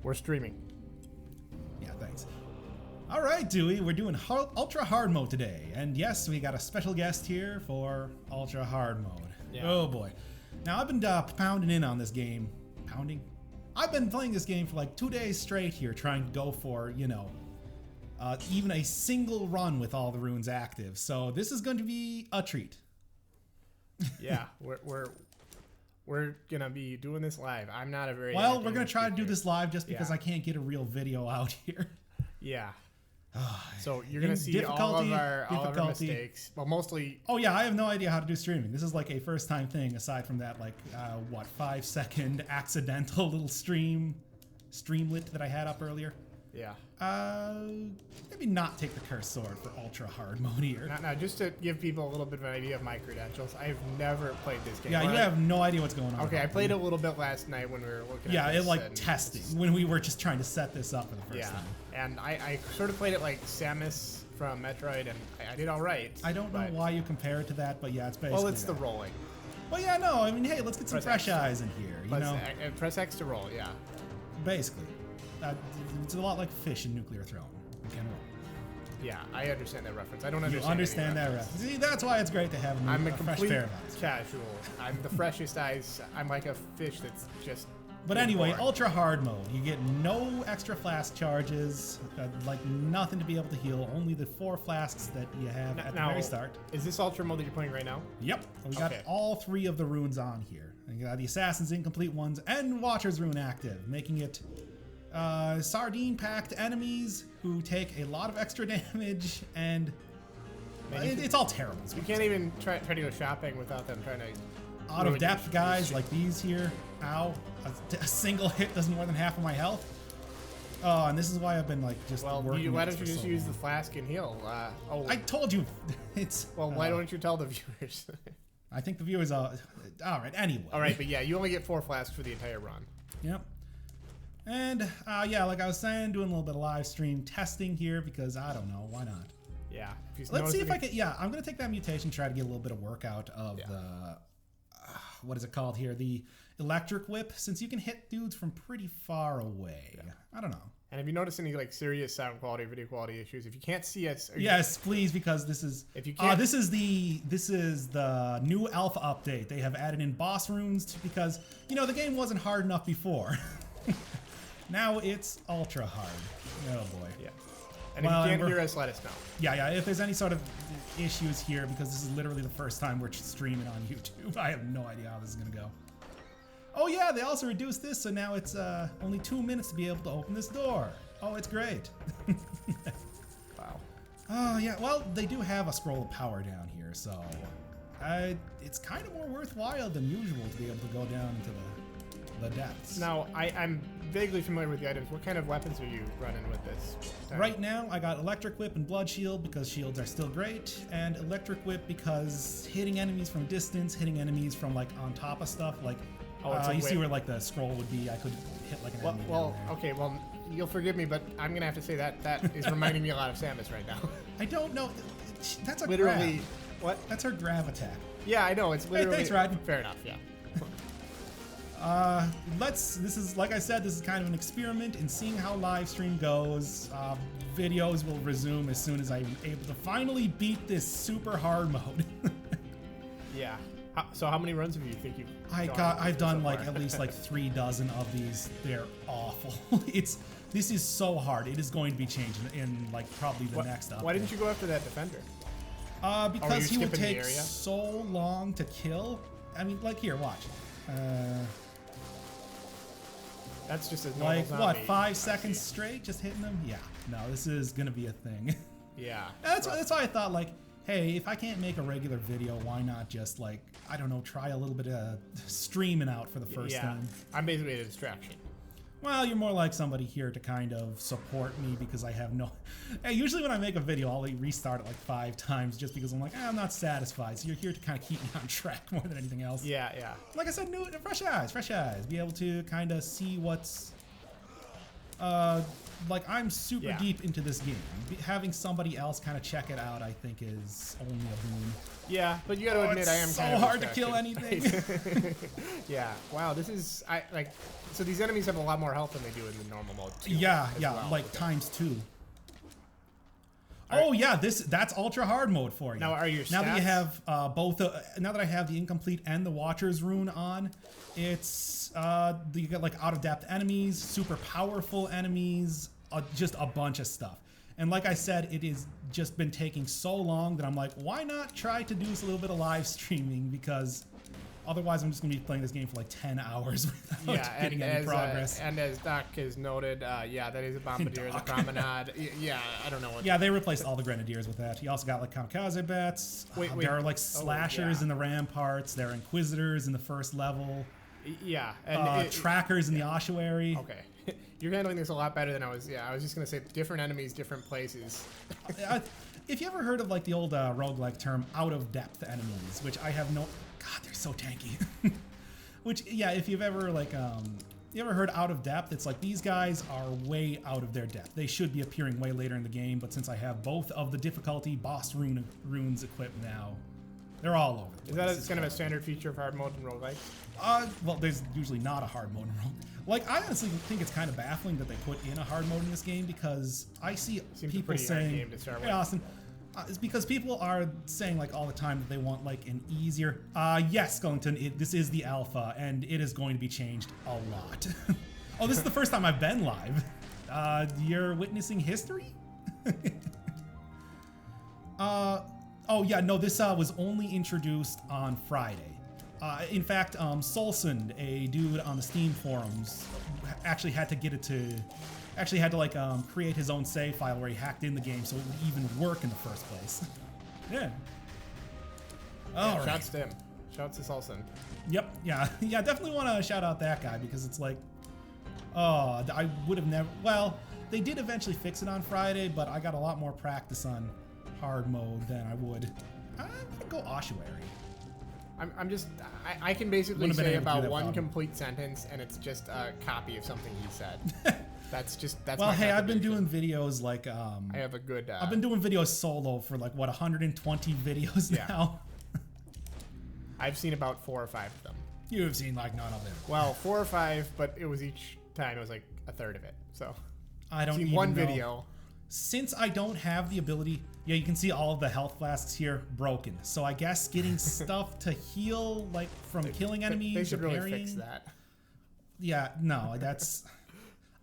We're streaming. Yeah, thanks. All right, Dewey, we're doing ultra hard mode today, and yes, we got a special guest here for ultra hard mode. Yeah. Oh boy! Now I've been pounding in on this game. Pounding? I've been playing this game for like 2 days straight here, trying to go for even a single run with all the runes active. So this is going to be a treat. Yeah, we're gonna be doing this live. I'm not a very well. We're gonna try to do this live just because Yeah. I can't get a real video out here. Yeah. So you're gonna see all of our mistakes. Well, mostly. Oh yeah, I have no idea how to do streaming. This is like a first time thing. Aside from that, like 5-second accidental little streamlet that I had up earlier. Yeah. Maybe not take the cursed sword for ultra hard mode here. Now, just to give people a little bit of an idea of my credentials, I've never played this game. Yeah, you have no idea what's going on. Okay, I played a little bit last night when we were looking. Yeah, at this it like testing when we were just trying to set this up for the first time. And I sort of played it like Samus from Metroid, and I did all right. I don't know why you compare it to that, but yeah, it's basically. Well, it's the rolling. Well, yeah, no, I mean, hey, let's get some Press fresh X. eyes in here. You know, Press X to roll. Yeah. Basically, it's a lot like fish in Nuclear Throne. You can roll. Yeah, I understand that reference. I don't understand. You understand that reference. See, that's why it's great to have I'm a fresh complete pair of eyes. casual. I'm the freshest eyes. I'm like a fish that's just. But anyway, born. ultra hard mode. You get no extra flask charges, like nothing to be able to heal. Only the 4 flasks that you have at the very start. Is this ultra mode that you're playing right now? Yep. We got all 3 of the runes on here. You got the Assassin's Incomplete ones and Watcher's Rune active, making it sardine-packed enemies who take a lot of extra damage, and it's all terrible. You can't even try to go shopping without them trying to. Out of depth guys like these here. Ow. A single hit does more than half of my health. Oh, and this is why I've been like just working. Why don't you just use the flask and heal? I told you. It's. Well, why don't you tell the viewers? I think the viewers are. All right, anyway. All right, but yeah, you only get 4 flasks for the entire run. Yep. And yeah, like I was saying, doing a little bit of live stream testing here because I don't know, why not? Yeah. Let's see if I can. Yeah, I'm gonna take that mutation, try to get a little bit of workout of the. What is it called here? The electric whip, since you can hit dudes from pretty far away. Yeah. I don't know. And have you noticed any like serious sound quality, video quality issues? If you can't see us, yes, please, because this is if you can't, this is the new alpha update. They have added in boss runes because the game wasn't hard enough before. Now it's ultra hard. Oh boy. Yeah. And if you can't hear us, let us know. Yeah. If there's any sort of issues here, because this is literally the first time we're streaming on YouTube, I have no idea how this is gonna go. Oh yeah, they also reduced this, so now it's only 2 minutes to be able to open this door. Oh, it's great. Wow. Oh yeah, well, they do have a scroll of power down here, so it's kind of more worthwhile than usual to be able to go down into the depths. Now, I'm vaguely familiar with the items. What kind of weapons are you running with this? Right now, I got Electric Whip and Blood Shield because shields are still great, and Electric Whip because hitting enemies from distance, hitting enemies from like on top of stuff, like you see where like the scroll would be, I could hit like an enemy. Well, okay, well, you'll forgive me, but I'm gonna have to say that is reminding me a lot of Samus right now. I don't know. That's a literally grab. What? That's her grab attack. Yeah, I know. It's literally. Hey, thanks, Rod. Fair enough. Yeah. This is, like I said, this is kind of an experiment in seeing how live stream goes. Videos will resume as soon as I'm able to finally beat this super hard mode. Yeah. So how many runs have you think you've I've done like at least like 3 dozen of these. They're awful. This is so hard. It is going to be changed in like probably the next update. Why didn't you go after that defender? Because he would take so long to kill. I mean, like here, watch. That's just a normal like zombie. what, 5 seconds straight just hitting them? Yeah. No, this is gonna be a thing. Yeah. That's why I thought like, hey, if I can't make a regular video, why not just like, I don't know, try a little bit of streaming out for the first time. I'm basically a distraction. Well, you're more like somebody here to kind of support me because I have no... Hey, usually when I make a video, I'll restart it like 5 times just because I'm like, I'm not satisfied. So you're here to kind of keep me on track more than anything else. Yeah. Like I said, fresh eyes. Be able to kind of see what's Like, I'm super Yeah. deep into this game. Having somebody else kind of check it out, I think, is only a boon. Yeah, but you got to admit, it's I am so kind of hard to kill distracted. anything. Yeah. Wow. This is So these enemies have a lot more health than they do in the normal mode too. Yeah, as yeah, well. like Okay. ×2. Are- Oh yeah, that's ultra hard mode for you. Now, are your now that you stats- have both? Now that I have the incomplete and the Watcher's rune on, it's you get like out of depth enemies, super powerful enemies, just a bunch of stuff. And like I said, it has just been taking so long that I'm like, why not try to do a little bit of live streaming, because otherwise I'm just gonna be playing this game for like 10 hours without Yeah, getting any progress. and as Doc has noted, yeah, that is a bombardier in the Doc. promenade. Yeah, I don't know what. Yeah, they replaced all the grenadiers with that. You also got like kamikaze bats. Wait, There are like oh, slashers yeah. in the ramparts. There are inquisitors in the first level. Yeah, and Trackers in the ossuary. Okay, you're handling this a lot better than I was. Yeah, I was just gonna say different enemies, different places. If you ever heard of like the old roguelike term out of depth enemies, which I have no. God, they're so tanky. Which, yeah, if you've ever like you ever heard out of depth, it's like these guys are way out of their depth. They should be appearing way later in the game, but since I have both of the difficulty boss runes equipped now, they're all over the Is place. that kind of a standard feature of hard mode in roguelike? Well, there's usually not a hard mode in rogue. Like, I honestly think it's kind of baffling that they put in a hard mode in this game, because I see Seems a people pretty hard saying, game to start "Hey, with." Austin." It's because people are saying like all the time that they want like an easier. Yes, Skellington, this is the alpha, and it is going to be changed a lot. Oh, this is the first time I've been live. You're witnessing history? Oh yeah, no, this was only introduced on Friday. In fact, Solsund, a dude on the Steam forums, actually had to get it to. Actually had to like create his own save file where he hacked in the game so it would even work in the first place. Yeah. All right. Shouts to him. Shouts to Solsund. Yep. Yeah. Yeah. Definitely want to shout out that guy, because it's like, oh, I would have never. Well, they did eventually fix it on Friday, but I got a lot more practice on hard mode than I would. I'm gonna go ossuary. I'm just I can basically Wouldn't have been say able to do about that one problem. complete sentence, and it's just a copy of something he said. That's Well, my hey, I've been doing contribution. videos like I have a good. I've been doing videos solo for like what 120 videos Yeah. now. I've seen about 4 or 5 of them. You have seen like none of them. Well, 4 or 5, but it was each time it was like a third of it. So I don't seen even one know. video. Since I don't have the ability, yeah, you can see all of the health flasks here broken. So I guess getting stuff to heal, like from killing enemies, They should or really parrying. fix that. Yeah, no, that's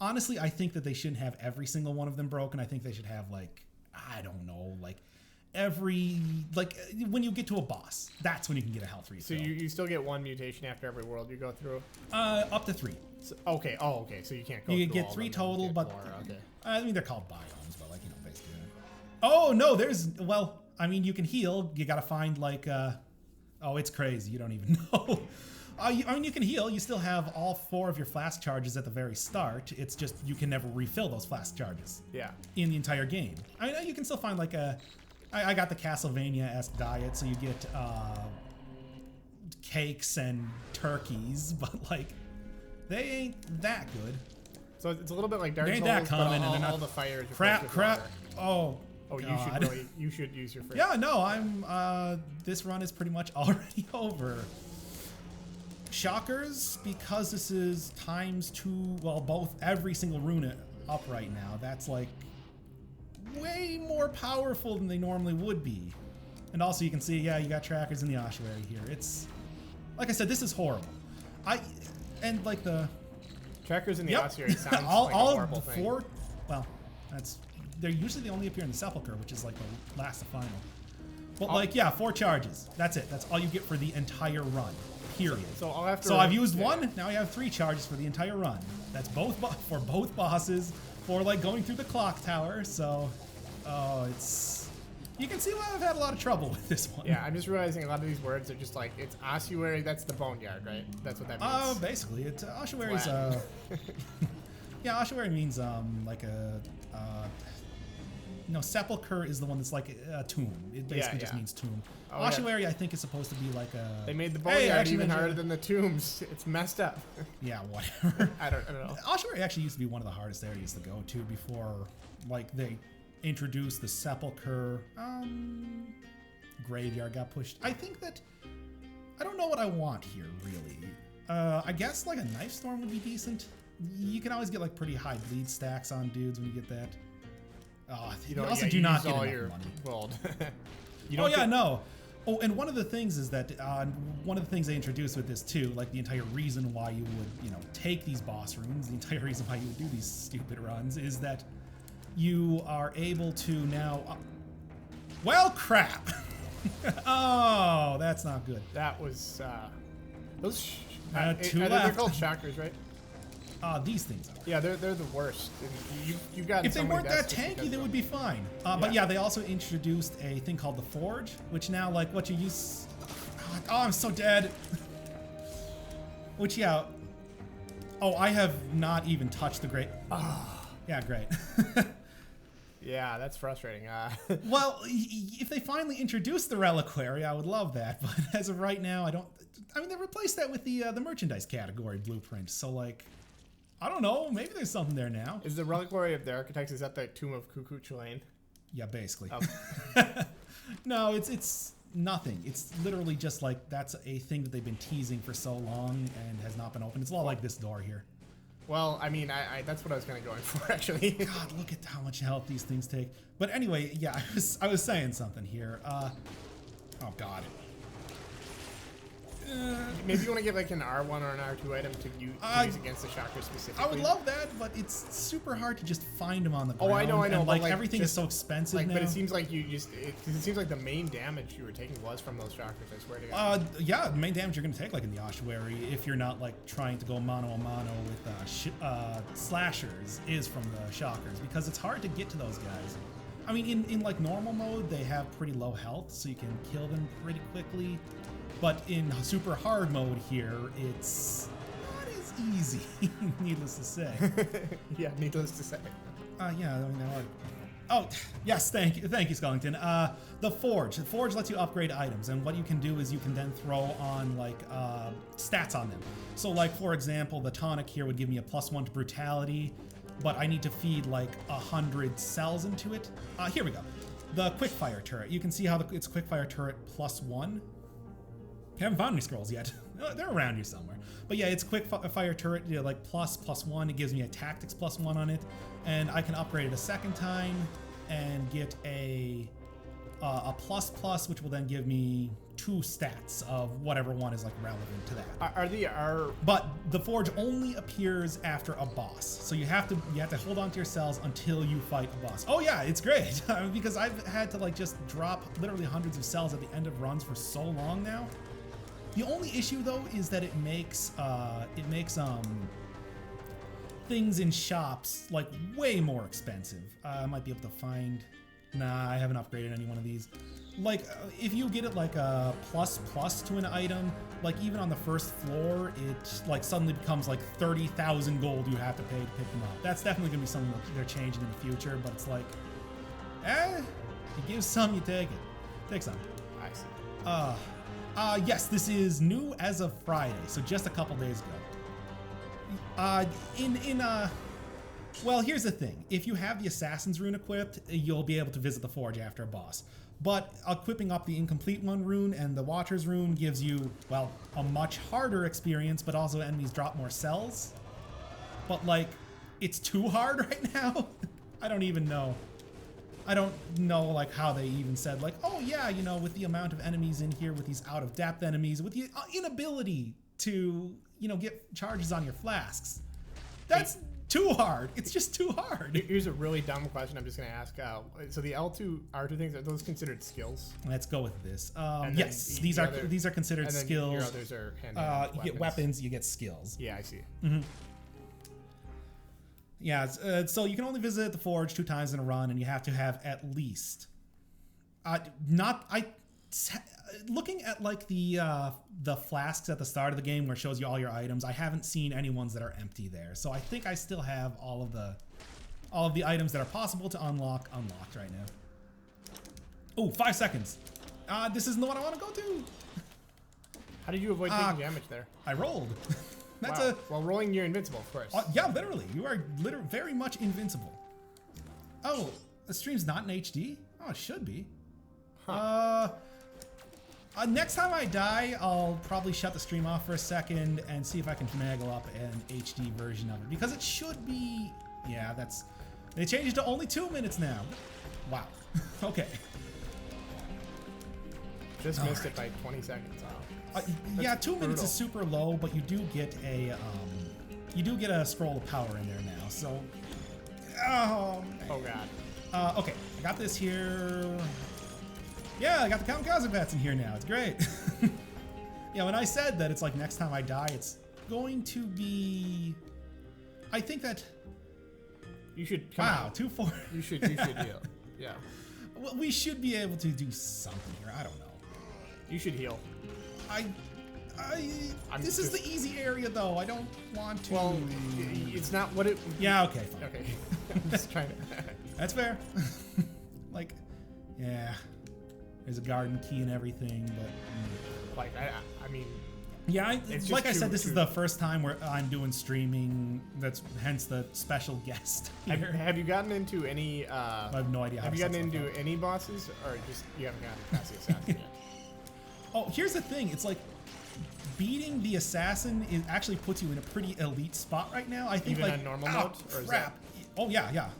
honestly, I think that they shouldn't have every single one of them broken. I think they should have like, I don't know, like every, like when you get to a boss, that's when you can get a health So refill. you still get 1 mutation after every world you go through. Up to 3. So, okay. Oh, okay. So you can't go. You through get all 3 of them and total, get but more. Okay. I mean they're called biomes, but like basically. Oh no, there's well, I mean you can heal. You gotta find like oh, it's crazy. You don't even know. I mean, you can heal. You still have all 4 of your flask charges at the very start. It's just you can never refill those flask charges Yeah. in the entire game. I mean, you can still find like a. I got the Castlevania-esque diet, so you get cakes and turkeys, but like they ain't that good. So it's a little bit like Dark They Souls, ain't that common, but and they're all not. the fires. are Crap, filled with crap. water. Oh. Oh, God. you should use your. Fridge. Yeah, no, I'm. This run is pretty much already over. Shockers, because this is ×2. Well, both every single rune up right now. That's like way more powerful than they normally would be. And also, you can see, yeah, you got trackers in the ossuary here. It's like I said, this is horrible. And like the Trackers in the yep. ossuary sounds all like a horrible thing. 4. Well, that's. They're usually they only appear in the sepulcher, which is like the last to final. But like, yeah, 4 charges. That's it. That's all you get for the entire run. Period. So I'll have to. So I've used 1. Now I have 3 charges for the entire run. That's both for both bosses. For like going through the clock tower. So, oh, it's. You can see why I've had a lot of trouble with this one. Yeah, I'm just realizing a lot of these words are just like it's ossuary. That's the boneyard, right? That's what that means. Basically, it's ossuary's. Flat. Yeah, ossuary means like a. No, sepulcher is the one that's like a tomb. It basically just means tomb. Oh, ossuary, I think, is supposed to be like a... They made the boneyard even harder than the tombs. It's messed up. Yeah, whatever. I don't know. Ossuary actually used to be one of the hardest areas to go to before, like, they introduced the sepulcher. Graveyard got pushed. I think that... I don't know what I want here, really. I guess, like, a knife storm would be decent. You can always get, like, pretty high bleed stacks on dudes when you get that. You also do not get enough money. Gold. No. Oh, and one of the things is that one of the things they introduced with this too, like the entire reason why you would, take these boss rooms, the entire reason why you would do these stupid runs is that you are able to now. Well, crap. Oh, that's not good. That was those. They're called shockers, right? These things are. Yeah, they're the worst. You got. If they weren't that tanky, they would be fine. But yeah, they also introduced a thing called the Forge, which now, like, what you use. Oh, I'm so dead. Which, yeah. Oh, I have not even touched the great. Yeah, great. Yeah, that's frustrating. Well, if they finally introduce the reliquary, I would love that. But as of right now, I don't. I mean, they replaced that with the merchandise category blueprint. So, like. I don't know. Maybe there's something there now. Is the reliquary of the architects, is that the tomb of Cuckoo Chulain? Yeah, basically. Oh. No, it's nothing. It's literally just like that's a thing that they've been teasing for so long and has not been opened. It's a lot like this door here. Well, I mean, I that's what I was kind of going for, actually. God, look at how much health these things take. But anyway, yeah, I was saying something here. Oh, God. Maybe you want to get like an R1 or an R2 item to use against the shocker specifically. I would love that, but it's super hard to just find them on the ground. Oh, I know. And like everything is so expensive now. But it seems like it seems like the main damage you were taking was from those shockers. I swear to God. Yeah, the main damage you're going to take, like in the ossuary, if you're not like trying to go mano a mano with slashers, is from the shockers because it's hard to get to those guys. I mean, in like normal mode, they have pretty low health, so you can kill them pretty quickly. But in super hard mode here, it's not as easy, needless to say. Yeah, needless to say. Yeah, I mean, oh, yes, thank you, Skullington. The Forge. The Forge lets you upgrade items, and what you can do is you can then throw on, like, stats on them. So, like, for example, the tonic here would give me a +1 to brutality, but I need to feed, like, 100 cells into it. Here we go. The Quickfire turret. You can see how it's Quickfire turret +1. Haven't found any scrolls yet. They're around here somewhere. But yeah, it's quick fire turret, like +1. It gives me a tactics +1 on it, and I can upgrade it a second time and get a ++, which will then give me 2 stats of whatever one is like relevant to that. But the Forge only appears after a boss, so you have to hold on to your cells until you fight a boss. Oh yeah, it's great because I've had to like just drop literally hundreds of cells at the end of runs for so long now. The only issue though is that it makes things in shops like way more expensive. I might be able to find. Nah, I haven't upgraded any one of these. Like if you get it like a ++ to an item, like even on the first floor, it like suddenly becomes like 30,000 gold you have to pay to pick them up. That's definitely gonna be something that they're changing in the future. But it's like, you give some, you take it. Take some. I see. Yes, this is new as of Friday, so just a couple days ago. Well, here's the thing. If you have the Assassin's Rune equipped, you'll be able to visit the Forge after a boss. But equipping up the Incomplete One rune and the Watcher's Rune gives you, well, a much harder experience, but also enemies drop more cells. But, like, it's too hard right now? I don't even know. I don't know, like, how they even said, like, oh, yeah, you know, with the amount of enemies in here, with these out-of-depth enemies, with the inability to, you know, get charges on your flasks. That's too hard. It's just too hard. Here's a really dumb question I'm just going to ask. So the L2, R2 things, are those considered skills? Let's go with this. Yes, these are considered skills. Your others are hand-to-hand you get weapons, you get skills. Yeah, I see. Mm-hmm. Yeah, so you can only visit the Forge 2 times in a run, and you have to have at least looking at like the flasks at the start of the game where it shows you all your items. I haven't seen any ones that are empty there, so I think I still have all All of the items that are possible to unlock, unlocked right now. Oh, 5 seconds. This isn't the one I want to go to. How did you avoid taking damage there? I rolled. That's wow. Well, rolling, you're invincible, of course. Yeah, literally. You are very much invincible. Oh, the stream's not in HD? Oh, it should be. Huh. Next time I die, I'll probably shut the stream off for a second and see if I can finagle up an HD version of it. Because it should be... Yeah, that's... They changed it to only 2 minutes now. Wow. Okay. Just missed it by 20 seconds. Wow. Yeah, 2 minutes is super low, but you do get a scroll of power in there now. So, oh god. Okay, I got this here. Yeah, I got the Kamikaze bats in here now. It's great. Yeah, when I said that it's like next time I die, it's going to be. I think that. You should come wow, out. 2-4. You should heal. Yeah. Well, we should be able to do something here. I don't know. You should heal. This is the easy area though. I don't want to. Well, it's not what it. Yeah. Okay. Fine. Okay. I'm just trying to. That's fair. Like, yeah. There's a garden key and everything, but. Like I mean. Yeah, like I said, this is the first time where I'm doing streaming. That's hence the special guest. Have you gotten into any? I have no idea. Have you gotten into any bosses, or just you haven't gotten past the assassin yet? Oh, here's the thing. It's like beating the assassin actually puts you in a pretty elite spot right now. I think even like on normal mode. Or is that... Oh yeah.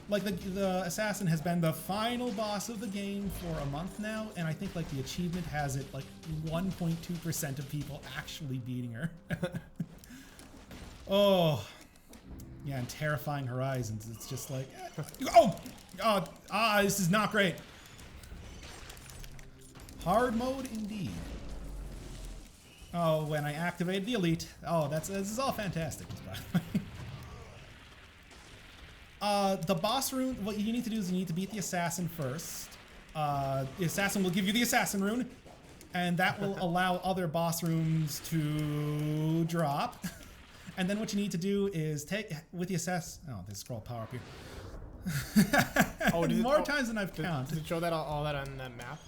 Like the assassin has been the final boss of the game for a month now, and I think like the achievement has it like 1.2% of people actually beating her. Oh, yeah, and Terrifying Horizons. It's just like, this is not great. Hard mode indeed. Oh, when I activate the elite. Oh, this is all fantastic. By the way. The boss rune, what you need to do is you need to beat the assassin first. The assassin will give you the assassin rune, and that will allow other boss runes to drop. And then what you need to do is take, with the assassin, oh, there's scroll power up here. Oh, more times than I've counted. Does it show that all that on that map?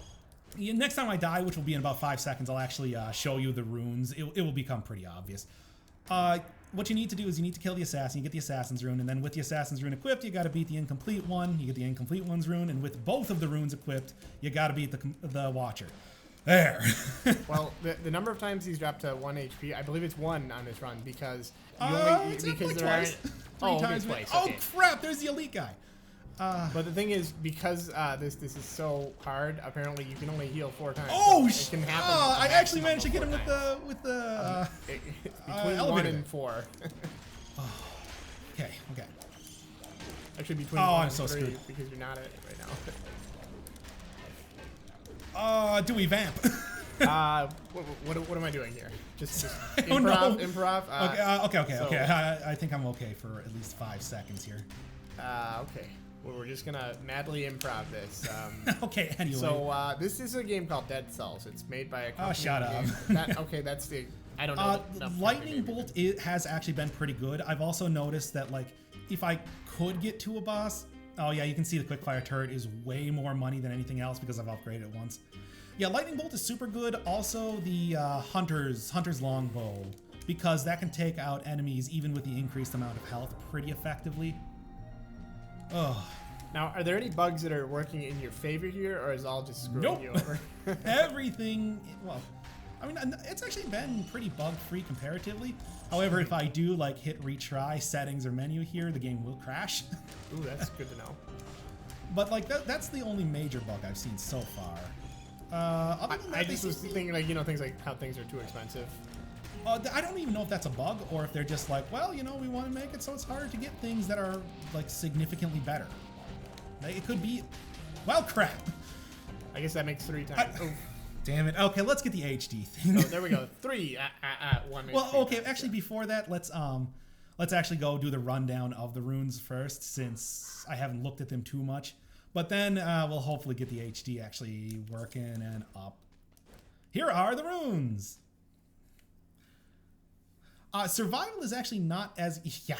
Yeah, next time I die, which will be in about 5 seconds, I'll actually show you the runes. It will become pretty obvious. What you need to do is you need to kill the assassin, you get the assassin's rune, and then with the assassin's rune equipped, you gotta beat the incomplete one, you get the incomplete one's rune, and with both of the runes equipped, you gotta beat the watcher. There. Well, the number of times he's dropped to 1 HP, I believe it's 1 on this run because you it's like twice. Three times. Twice. Oh okay. Crap! There's the elite guy. But the thing is, because this is so hard, apparently you can only heal 4 times. Oh, so it can happen. I actually managed to get him with the between 1 and 4. Okay. Actually, between 1 I'm and so 3 screwed because you're not at it right now. Do we vamp? What am I doing here? Just Oh, no. improv. Okay. I think I'm okay for at least 5 seconds here. Okay. Well, we're just gonna madly improv this. Okay, anyway. So this is a game called Dead Cells. It's made by a company. Oh, shut up. That's the. I don't know. Lightning Bolt has actually been pretty good. I've also noticed that like if I could get to a boss, oh yeah, you can see the quickfire turret is way more money than anything else because I've upgraded it once. Yeah, Lightning Bolt is super good. Also the Hunter's Longbow, because that can take out enemies even with the increased amount of health pretty effectively. Oh. Now, are there any bugs that are working in your favor here, or is it all just screwing you over? Everything, well, I mean, it's actually been pretty bug-free comparatively. However, if I do like hit retry settings or menu here, the game will crash. Ooh, that's good to know. But like that's the only major bug I've seen so far. Other than that, I just was thinking like, things like how things are too expensive. I don't even know if that's a bug or if they're just like, well, we want to make it so it's harder to get things that are like significantly better. It could be, well, crap. I guess that makes 3 times. Damn it. Okay, let's get the HD thing. Oh, there we go. 3 at 1. Well, okay. Actually, before that, let's actually go do the rundown of the runes first, since I haven't looked at them too much. But then we'll hopefully get the HD actually working and up. Here are the runes. Survival is actually not as... Yeah,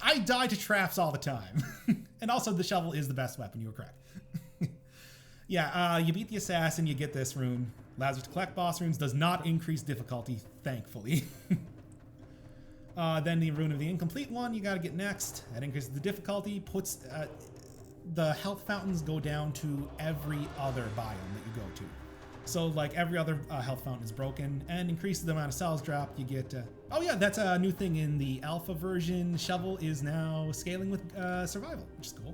I die to traps all the time. And also, the shovel is the best weapon. You were correct. Yeah, you beat the assassin, you get this rune. Allows you to collect boss runes. Does not increase difficulty, thankfully. Then the Rune of the Incomplete one you gotta get next. That increases the difficulty, puts the health fountains go down to every other biome that you go to. So like every other health fountain is broken, and increases the amount of cells dropped. You get, oh yeah, that's a new thing in the alpha version. Shovel is now scaling with survival, which is cool.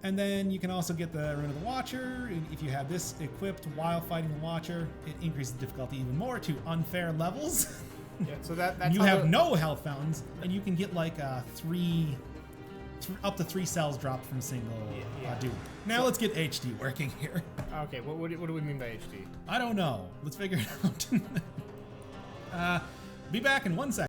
And then you can also get the Rune of the Watcher. If you have this equipped while fighting the Watcher, it increases the difficulty even more to unfair levels. Yeah, so that's you have no health fountains, and you can get like up to 3 cells dropped from a single dude. Now let's get HD working here. Okay, what do we mean by HD? I don't know. Let's figure it out. Be back in 1 second.